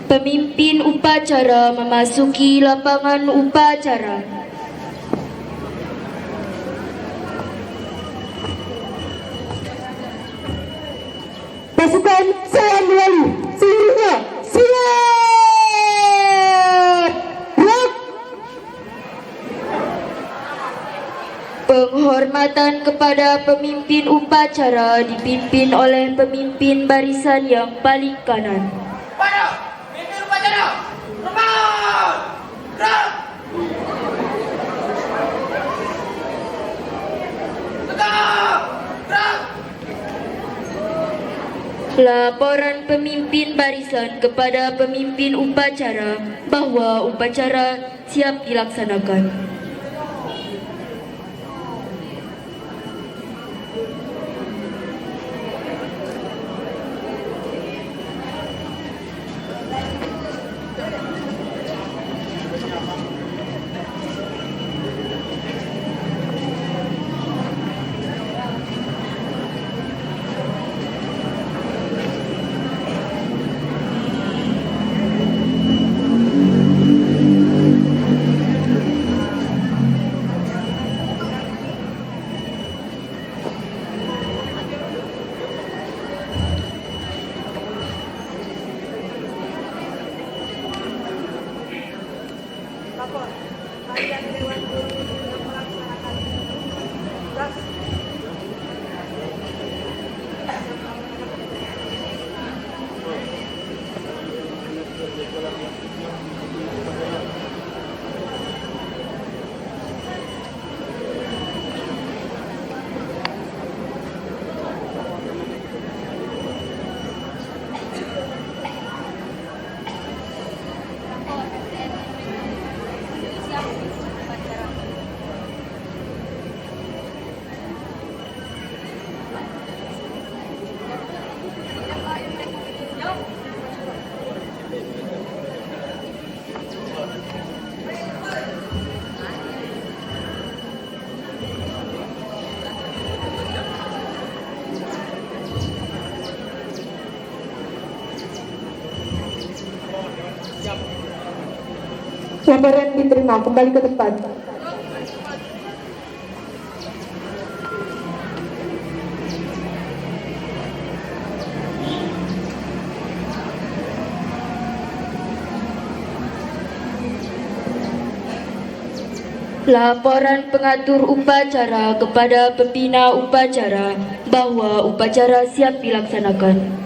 Pemimpin upacara memasuki lapangan upacara. Pasukan saya melalui seluruhnya siap. Gerak. Penghormatan kepada pemimpin upacara dipimpin oleh pemimpin barisan yang paling kanan. Pada pemimpin upacara, hormat, gerak, tegak, gerak. Laporan pemimpin barisan kepada pemimpin upacara bahwa upacara siap dilaksanakan. Laporan diterima, kembali ke tempat. Laporan pengatur upacara kepada pembina upacara bahwa upacara siap dilaksanakan.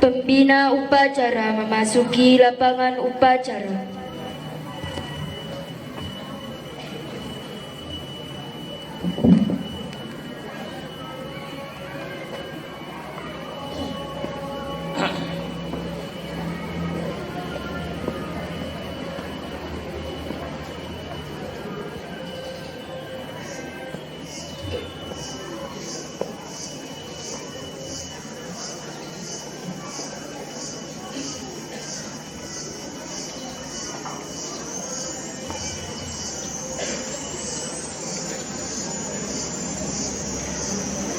Pembina upacara memasuki lapangan upacara.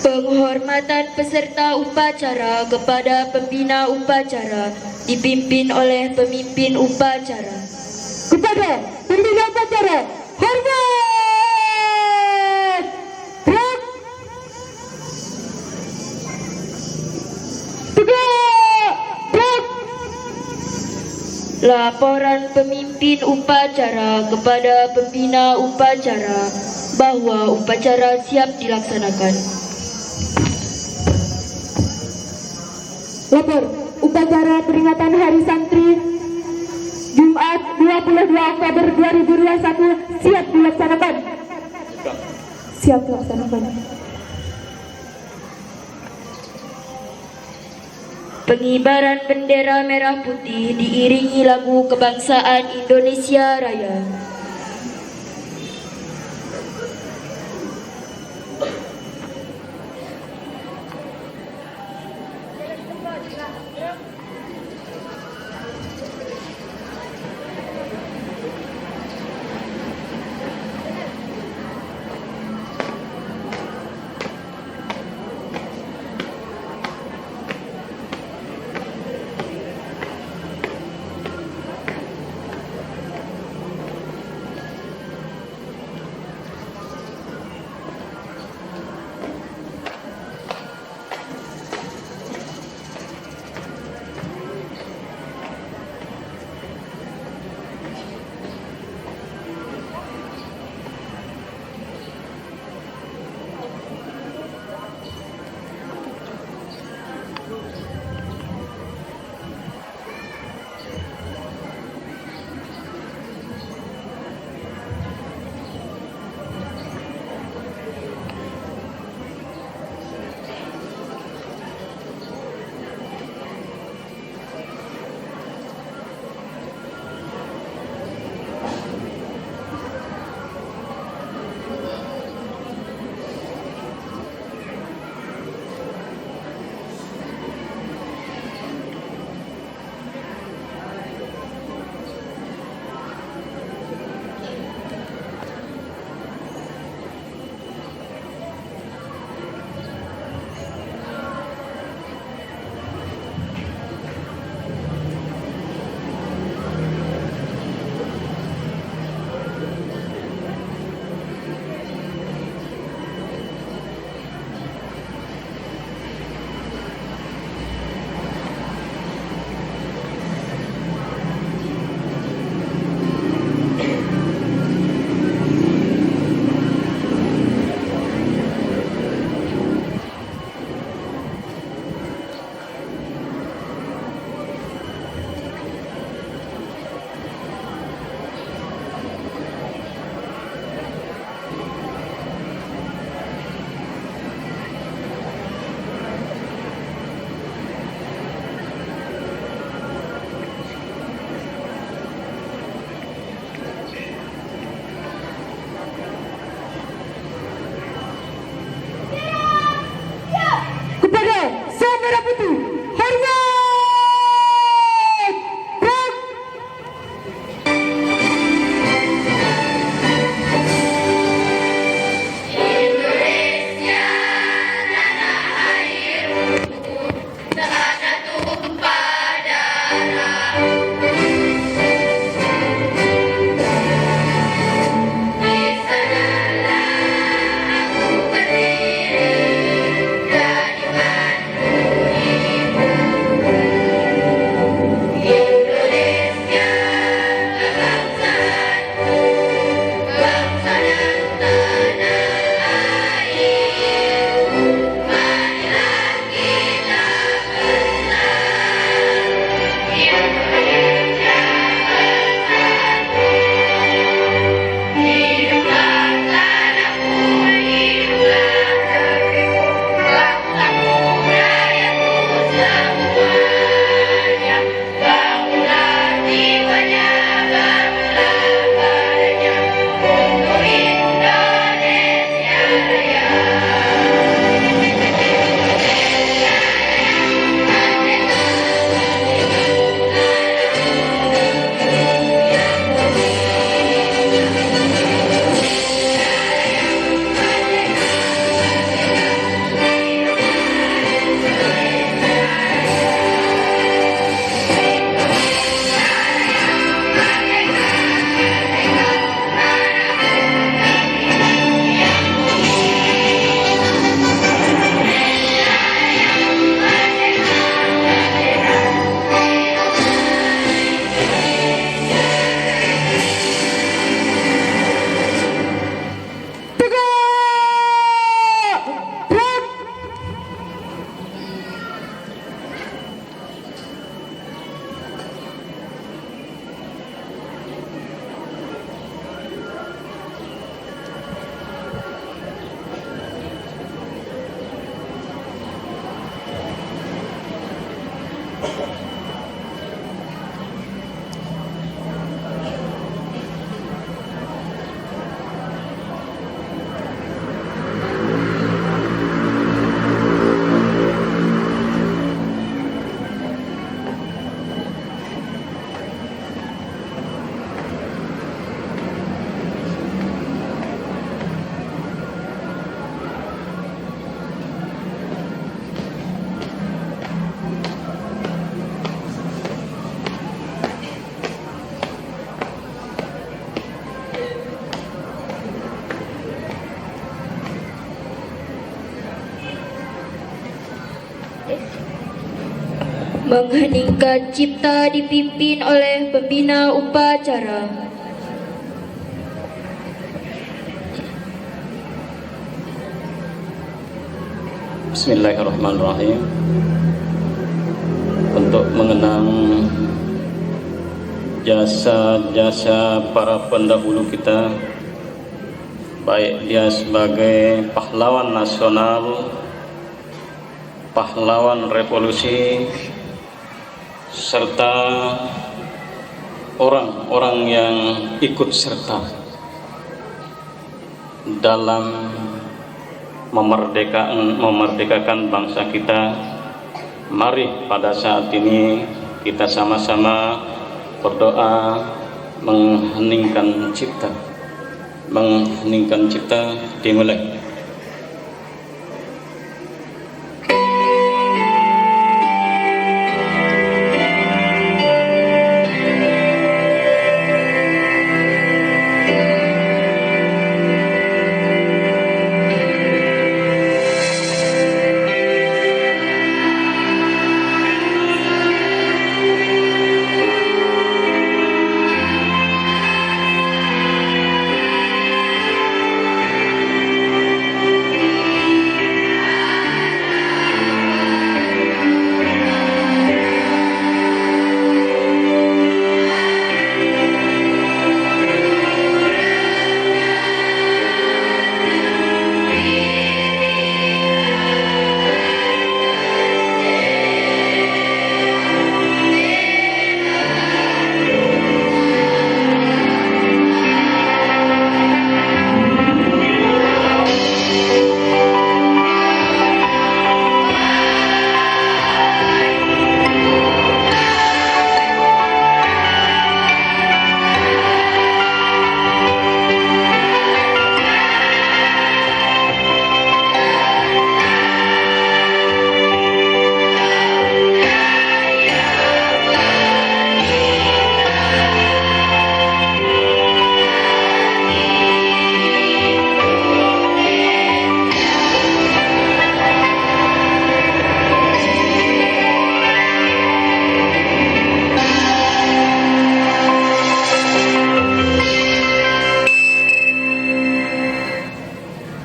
Penghormatan peserta upacara kepada pembina upacara dipimpin oleh pemimpin upacara. Kepada pembina upacara, hormat. Gerak. Tegak. Gerak. Laporan pemimpin upacara kepada pembina upacara bahwa upacara siap dilaksanakan. Lapor, upacara peringatan Hari Santri Jumat 22 Oktober 2021 siap dilaksanakan. Siap dilaksanakan. Pengibaran bendera merah putih diiringi lagu kebangsaan Indonesia Raya. Mengheningkan cipta dipimpin oleh pembina upacara. Bismillahirrahmanirrahim. Untuk mengenang jasa-jasa para pendahulu kita, baik dia sebagai pahlawan nasional, pahlawan revolusi, serta orang-orang yang ikut serta dalam memerdekakan bangsa kita. Mari pada saat ini kita sama-sama berdoa mengheningkan cipta. Dimulai.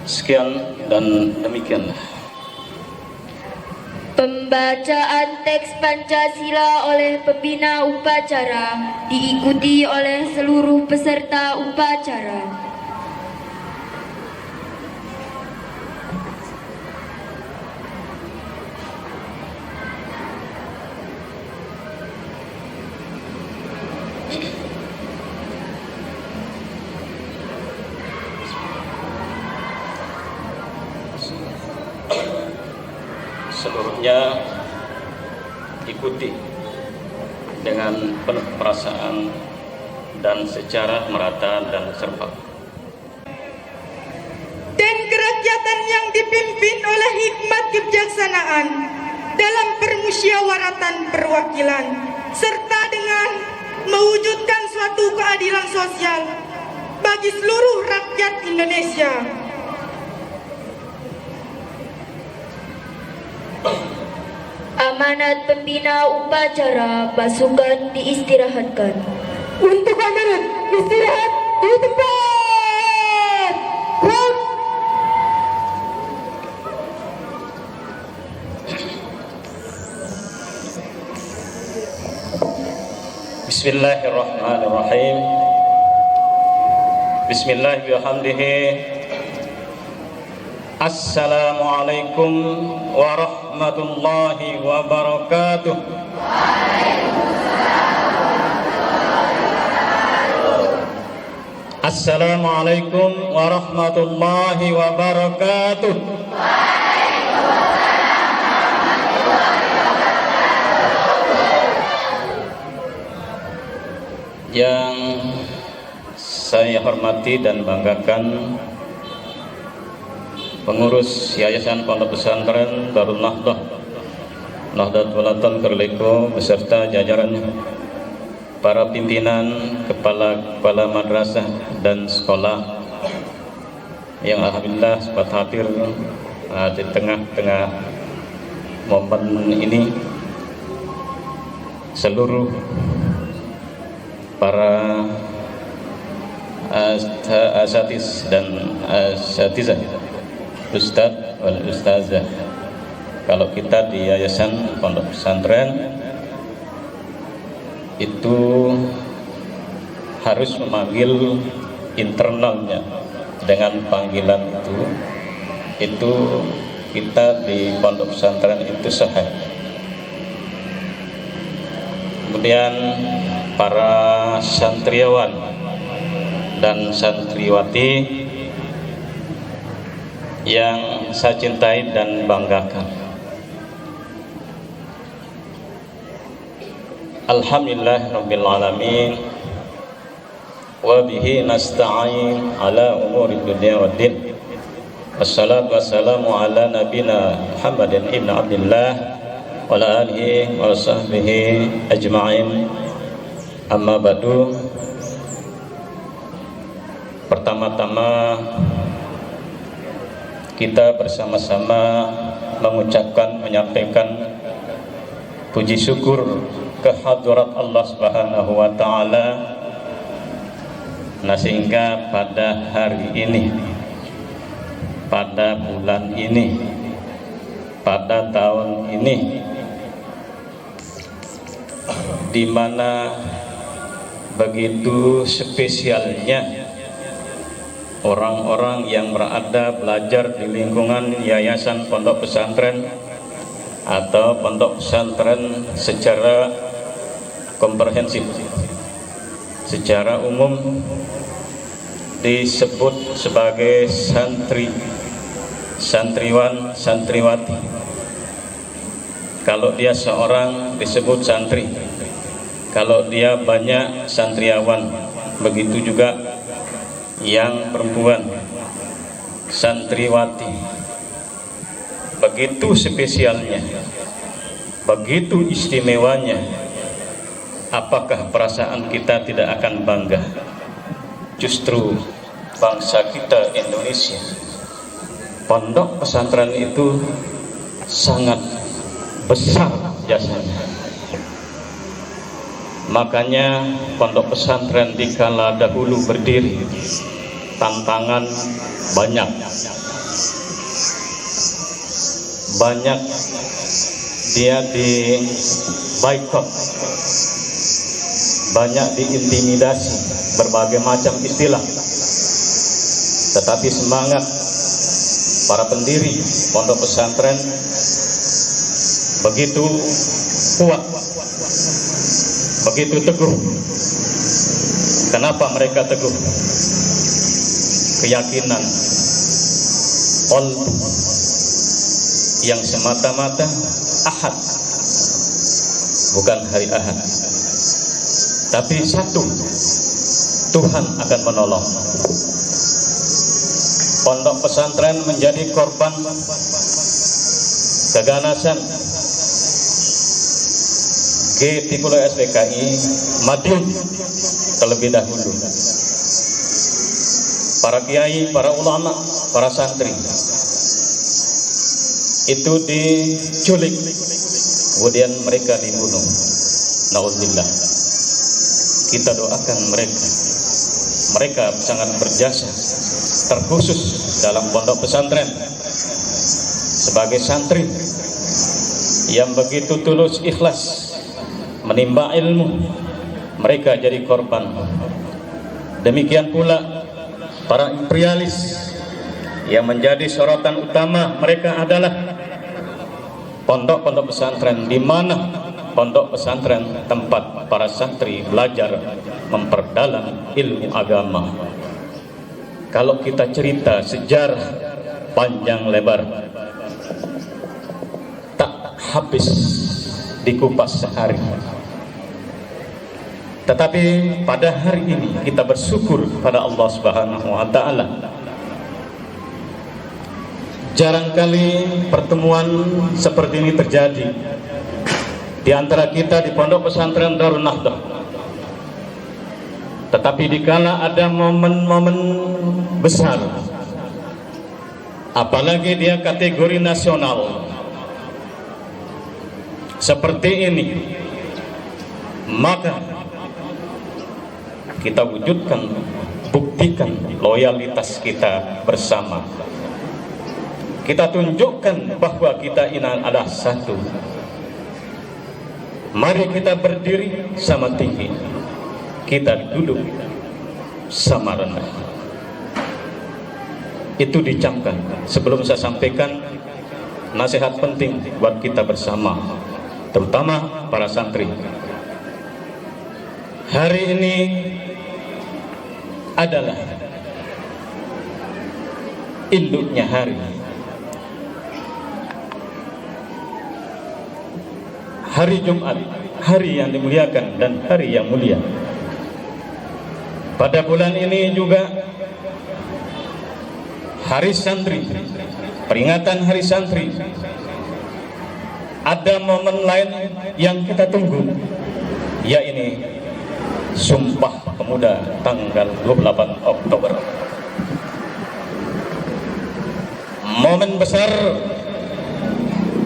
Sekian dan demikianlah. Pembacaan teks Pancasila oleh pembina upacara diikuti oleh seluruh peserta upacara. Seluruhnya ikuti dengan penuh perasaan dan secara merata dan serba. Dan kerakyatan yang dipimpin oleh hikmat kebijaksanaan dalam permusyawaratan perwakilan, serta dengan mewujudkan suatu keadilan sosial bagi seluruh rakyat Indonesia. Amanat pembina upacara pasukan diistirahatkan. Untuk amanat istirahat di tempat. Kom. Bismillahirrahmanirrahim. Bismillahirrahmanirrahim. Assalamualaikum warahmatullahi wabarakatuh. Assalamualaikum warahmatullahi wabarakatuh. Yang saya hormati dan banggakan pengurus Yayasan Pondok Pesantren Darul Nahdah Nahdlatul Ulama Kerleko beserta jajarannya, para pimpinan, kepala madrasah dan sekolah yang alhamdulillah sempat hadir di tengah-tengah momen ini. seluruh para asatiz dan asatizah, ustadz wal ustazah. Kalau kita di yayasan pondok pesantren itu harus memanggil internalnya dengan panggilan itu kita di pondok pesantren itu sahih. Kemudian para santriawan dan santriwati yang saya cintai dan banggakan, alhamdulillah rabbil alamin, wa bihi nasta'in ala umuri dunya waddin. Wassalatu wassalamu ala nabina Muhammadin ibn Abdullah wa ala alihi wa sahbihi ajma'in. Amma ba'du. Pertama-tama kita bersama-sama menyampaikan puji syukur kehadirat Allah Subhanahu wa taala. Nah, sehingga pada hari ini, pada bulan ini, pada tahun ini, di mana begitu spesialnya orang-orang yang berada belajar di lingkungan yayasan pondok pesantren atau pondok pesantren secara komprehensif, secara umum disebut sebagai santri, santriwan, santriwati. Kalau dia seorang disebut santri, kalau dia banyak santriawan. Begitu juga yang perempuan, santriwati. Begitu spesialnya, begitu istimewanya. Apakah perasaan kita tidak akan bangga? Justru bangsa kita Indonesia, pondok pesantren itu sangat besar jasanya. Makanya pondok pesantren dikala dahulu berdiri, tantangan banyak dia di boikot, banyak diintimidasi, berbagai macam istilah. Tetapi semangat para pendiri pondok pesantren begitu kuat, begitu teguh. Kenapa mereka teguh? Keyakinan qalbu yang semata-mata ahad, bukan hari ahad, tapi satu, Tuhan akan menolong. Pondok pesantren menjadi korban keganasan G30 SPKI Madiun terlebih dahulu. Para kiai, para ulama, para santri itu diculik, kemudian mereka dibunuh. Nauzubillah. Kita doakan mereka sangat berjasa, terkhusus dalam pondok pesantren sebagai santri yang begitu tulus ikhlas menimba ilmu, mereka jadi korban. Demikian pula para imperialis yang menjadi sorotan utama mereka adalah pondok-pondok pesantren, di mana pondok pesantren tempat para santri belajar memperdalam ilmu agama. Kalau kita cerita sejarah panjang lebar, tak habis dikupas sehari. Tetapi pada hari ini kita bersyukur pada Allah Subhanahu wa taala. Jarang kali pertemuan seperti ini terjadi di antara kita di pondok pesantren Darun Nahdah. Tetapi dikala ada momen-momen besar, apalagi dia kategori nasional seperti ini, maka kita wujudkan, buktikan loyalitas kita bersama. Kita tunjukkan bahwa kita ini adalah satu. Mari kita berdiri sama tinggi, kita duduk sama rendah. Itu dicamkan. Sebelum saya sampaikan nasihat penting buat kita bersama, terutama para santri. Hari ini adalah induknya hari. Hari Jumat, hari yang dimuliakan dan hari yang mulia. Pada bulan ini juga Hari Santri, peringatan Hari Santri. Ada momen lain yang kita tunggu, yaitu Sumpah Pemuda tanggal 28 Oktober. Momen besar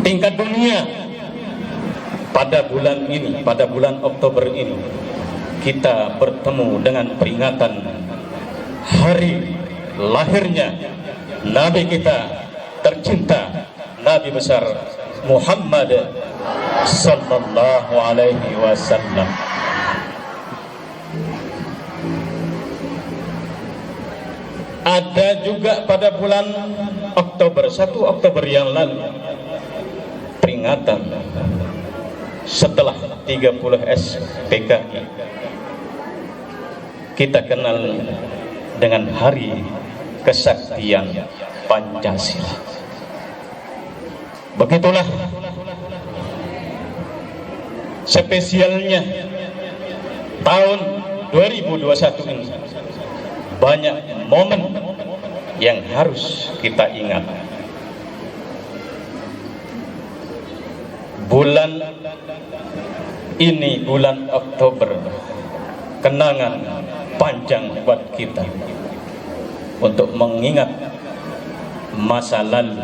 tingkat dunia pada bulan ini, pada bulan Oktober ini, kita bertemu dengan peringatan hari lahirnya Nabi kita tercinta, Nabi besar Muhammad sallallahu alaihi wasallam. Ada juga pada bulan Oktober, 1 Oktober yang lalu, peringatan setelah 30 SPKI, kita kenal dengan Hari Kesaktian Pancasila. Begitulah spesialnya tahun 2021 ini. Banyak momen yang harus kita ingat. Bulan ini, bulan Oktober, kenangan panjang buat kita untuk mengingat masa lalu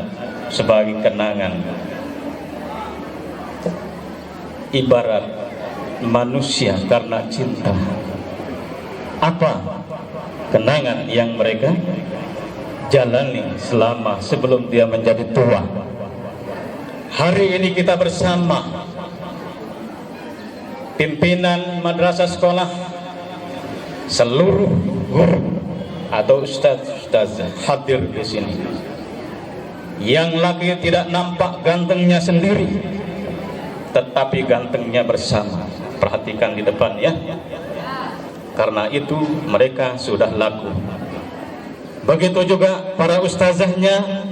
sebagai kenangan. Ibarat manusia karena cinta, apa kenangan yang mereka jalani selama sebelum dia menjadi tua. Hari ini kita bersama pimpinan madrasah sekolah, seluruh guru atau ustaz-ustazah hadir di sini. Yang laki tidak nampak gantengnya sendiri, tetapi gantengnya bersama. Perhatikan di depan ya. Karena itu mereka sudah laku. Begitu juga para ustazahnya,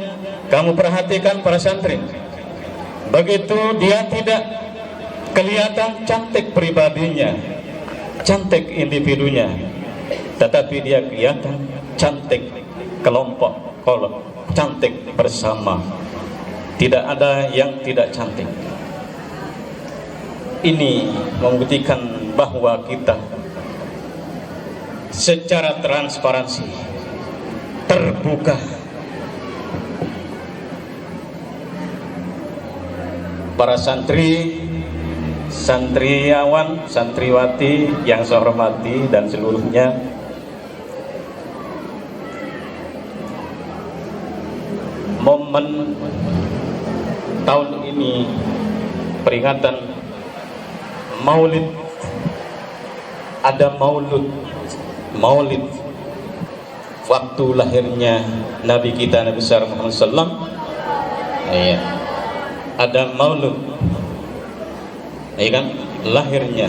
kamu perhatikan para santri. Begitu dia tidak kelihatan cantik pribadinya, cantik individunya, tetapi dia kelihatan cantik kelompok, cantik bersama. Tidak ada yang tidak cantik. Ini membuktikan bahwa kita secara transparansi, terbuka. Para santri, santriawan, santriwati yang saya hormati dan seluruhnya, momen tahun ini peringatan Maulid, ada Maulid waktu lahirnya Nabi kita Nabi besar Muhammad SAW. Ya. Ada Maulid, ya kan, lahirnya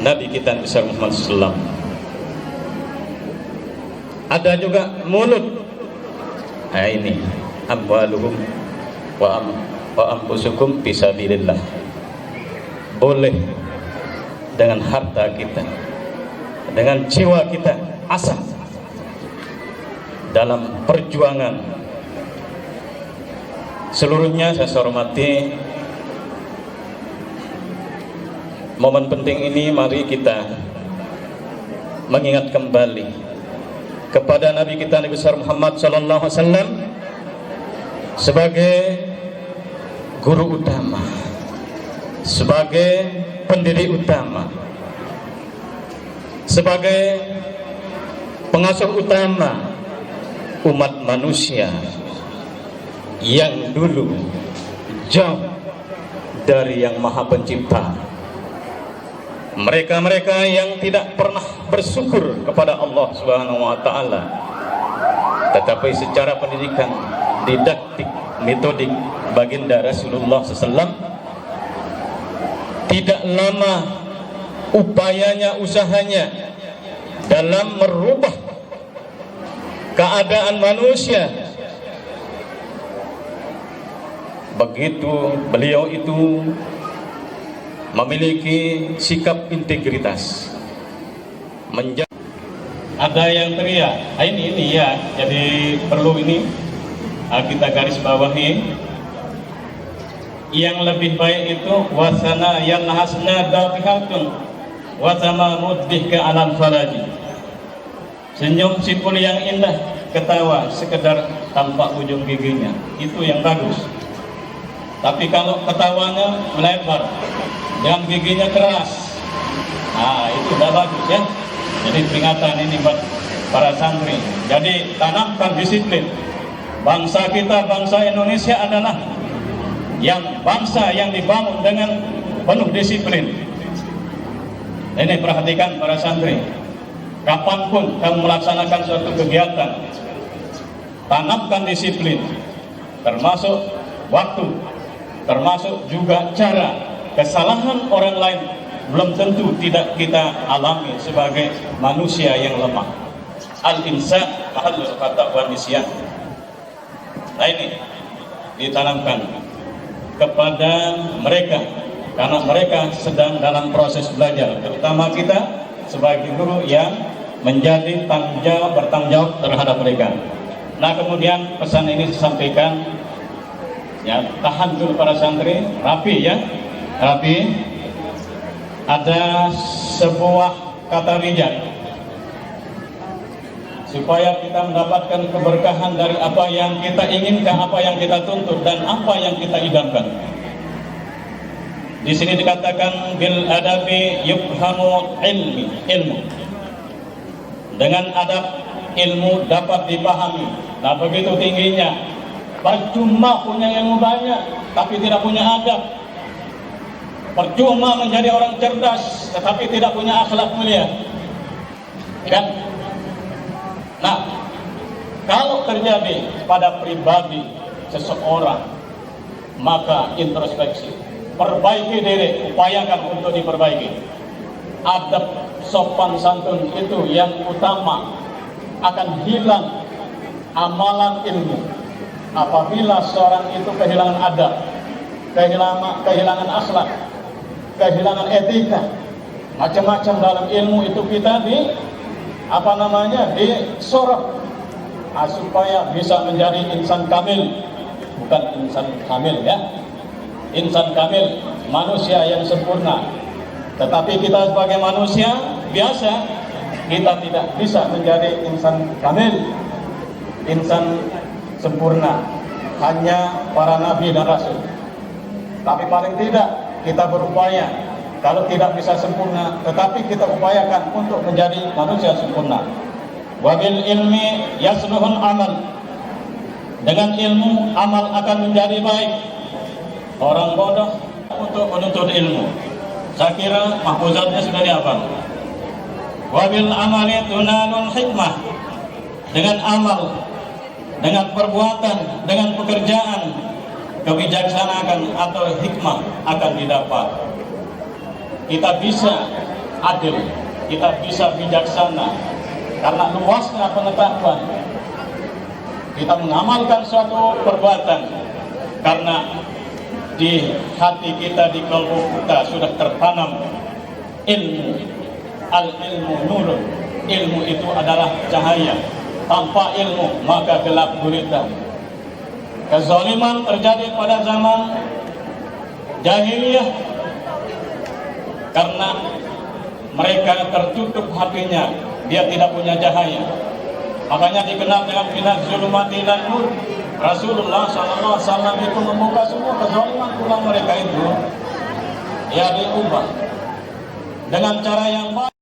Nabi kita Nabi besar Muhammad SAW. Ada juga Maulid. Nah ini amwaluhum wa anfusukum fisabilillah. Boleh dengan harta kita, dengan jiwa kita, asa dalam perjuangan. Seluruhnya saya hormati. Momen penting ini mari kita mengingat kembali kepada Nabi kita Nabi besar Muhammad sallallahu alaihi wasallam sebagai guru utama, sebagai pendiri utama, sebagai pengasuh utama umat manusia yang dulu jauh dari Yang Maha Pencipta. Mereka-mereka yang tidak pernah bersyukur kepada Allah Subhanahu wa taala, tetapi secara pendidikan, didaktik, metodik baginda Rasulullah SAW, tidak lama upayanya, usahanya dalam merubah keadaan manusia. Begitu beliau itu memiliki sikap integritas. Ada yang teriak, ini ya, jadi perlu ini kita garis bawahi. Yang lebih baik itu wasana yang hasna dafihatun wasama mudbih ke alam faraji. Senyum sipul yang indah, ketawa sekedar tanpa ujung giginya, itu yang bagus. Tapi kalau ketawanya melebar, dengan giginya keras, itu udah bagus ya. Jadi peringatan ini buat para santri. Jadi tanamkan disiplin. Bangsa kita, bangsa Indonesia adalah bangsa yang dibangun dengan penuh disiplin. Ini perhatikan para santri. Kapanpun kamu melaksanakan suatu kegiatan, tanamkan disiplin, termasuk waktu, termasuk juga cara. Kesalahan orang lain belum tentu tidak kita alami sebagai manusia yang lemah. Al-insan mahallul khata' wa nisyan. Nah ini ditanamkan kepada mereka, karena mereka sedang dalam proses belajar, terutama kita sebagai guru yang menjadi bertanggung jawab terhadap mereka. Nah kemudian pesan ini disampaikan, ya, tahan dulu para santri, rapi ya. Tapi ada sebuah kata bijak supaya kita mendapatkan keberkahan dari apa yang kita inginkan, apa yang kita tuntut, dan apa yang kita idamkan. Di sini dikatakan bil adabi yufhamu ilmu. Dengan adab ilmu dapat dipahami. Nah begitu tingginya. Percuma punya ilmu banyak tapi tidak punya adab. Percuma menjadi orang cerdas tetapi tidak punya akhlak mulia, kan? Nah, kalau terjadi pada pribadi seseorang, maka introspeksi, perbaiki diri, upayakan untuk diperbaiki. Adab sopan santun itu yang utama. Akan hilang amalan ilmu apabila seorang itu kehilangan adab, kehilangan akhlak, kehilangan etika, macam-macam dalam ilmu itu kita disorot supaya bisa menjadi insan kamil, bukan insan kamil ya, insan kamil, manusia yang sempurna. Tetapi kita sebagai manusia biasa, kita tidak bisa menjadi insan kamil, insan sempurna, hanya para nabi dan rasul. Tapi paling tidak kita berupaya, kalau tidak bisa sempurna, tetapi kita upayakan untuk menjadi manusia sempurna. Wabil ilmi yasluhun amal. Dengan ilmu, amal akan menjadi baik. Orang bodoh untuk menuntut ilmu, saya kira mahfuzatnya sudah dihafal. Wabil amali tunalul hikmah. Dengan amal, dengan perbuatan, dengan pekerjaan, kebijaksanaan atau hikmah akan didapat. Kita bisa adil, kita bisa bijaksana karena luasnya pengetahuan. Kita mengamalkan suatu perbuatan karena di hati kita, di kalbu kita sudah tertanam ilmu. Al-ilmu nurun. Ilmu itu adalah cahaya. Tanpa ilmu maka gelap gulita. Kezaliman terjadi pada zaman jahiliyah karena mereka tertutup hatinya, dia tidak punya cahaya. Makanya dikenal dengan minaz zulumati ilan nur. Rasulullah SAW itu membuka semua kezaliman ulang mereka itu. ya diubah dengan cara yang baik.